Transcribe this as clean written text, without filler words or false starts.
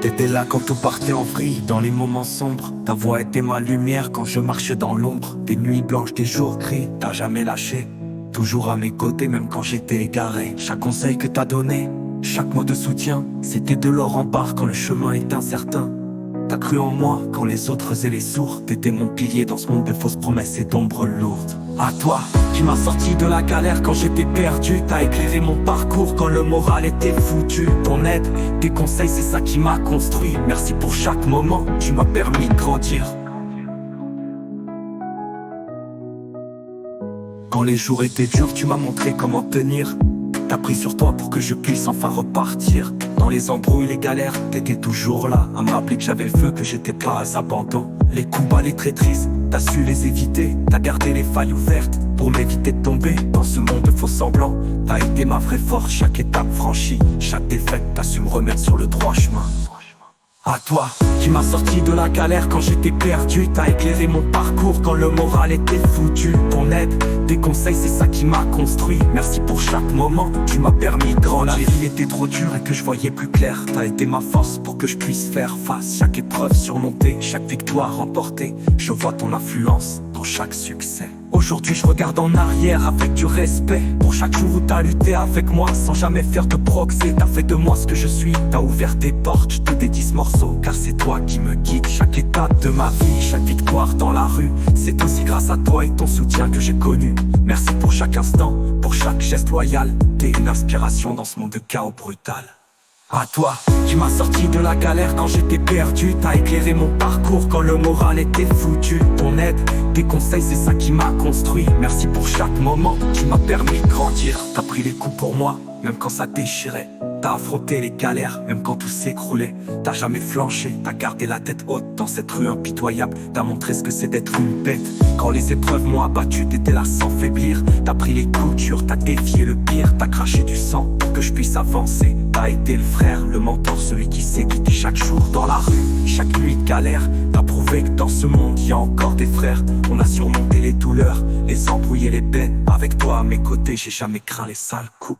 T'étais là quand tout partait en vrille, dans les moments sombres. Ta voix était ma lumière quand je marchais dans l'ombre. Des nuits blanches, des jours gris, t'as jamais lâché. Toujours à mes côtés, même quand j'étais égaré. Chaque conseil que t'as donné, chaque mot de soutien, c'était de l'or en barre quand le chemin est incertain. T'as cru en moi quand les autres faisaient les sourds. T'étais mon pilier dans ce monde de fausses promesses et d'ombres lourdes. À toi, qui m'as sorti de la galère quand j'étais perdu. T'as éclairé mon parcours quand le moral était foutu. Ton aide, tes conseils, c'est ça qui m'a construit. Merci pour chaque moment, tu m'as permis de grandir. Quand les jours étaient durs, tu m'as montré comment tenir. T'as pris sur toi pour que je puisse enfin repartir. Dans les embrouilles, les galères, t'étais toujours là à me rappeler que j'avais le feu, que j'étais pas à abandon. Les coups bas, les traîtrises, t'as su les éviter. T'as gardé les failles ouvertes pour m'éviter de tomber dans ce monde de faux semblants. T'as été ma vraie force, chaque étape franchie. Chaque défaite, t'as su me remettre sur le droit chemin. À toi, qui m'as sorti de la galère quand j'étais perdu. T'as éclairé mon parcours quand le moral était foutu. Ton aide, tes conseils, c'est ça qui m'a construit. Merci pour chaque moment, tu m'as permis de grandir. La vie était trop dure et que je voyais plus clair. T'as été ma force pour que je puisse faire face. Chaque épreuve surmontée, chaque victoire remportée. Je vois ton influence dans chaque succès. Aujourd'hui je regarde en arrière avec du respect pour chaque jour où t'as lutté avec moi sans jamais faire de proxy. T'as fait de moi ce que je suis, t'as ouvert tes portes. Je te dédie ce morceau car c'est toi qui me guide. Chaque étape de ma vie, chaque victoire dans la rue, c'est aussi grâce à toi et ton soutien que j'ai connu. Merci pour chaque instant, pour chaque geste loyal. T'es une inspiration dans ce monde de chaos brutal. À toi, qui m'as sorti de la galère quand j'étais perdu. T'as éclairé mon parcours quand le moral était foutu. Ton aide, tes conseils, c'est ça qui m'a construit. Merci pour chaque moment, tu m'as permis de grandir. T'as pris les coups pour moi, même quand ça déchirait. T'as affronté les galères, même quand tout s'écroulait. T'as jamais flanché, t'as gardé la tête haute dans cette rue impitoyable. T'as montré ce que c'est d'être une bête. Quand les épreuves m'ont abattu, t'étais là sans faiblir. T'as pris les coups durs, t'as défié le pire. T'as craché du sang pour que je puisse avancer. T'as été le frère, le mentor, celui qui s'est quitté chaque jour dans la rue. Chaque nuit de galère, t'as prouvé que dans ce monde y a encore des frères. On a surmonté les douleurs, les embrouilles et les peines. Avec toi à mes côtés, j'ai jamais craint les sales coups.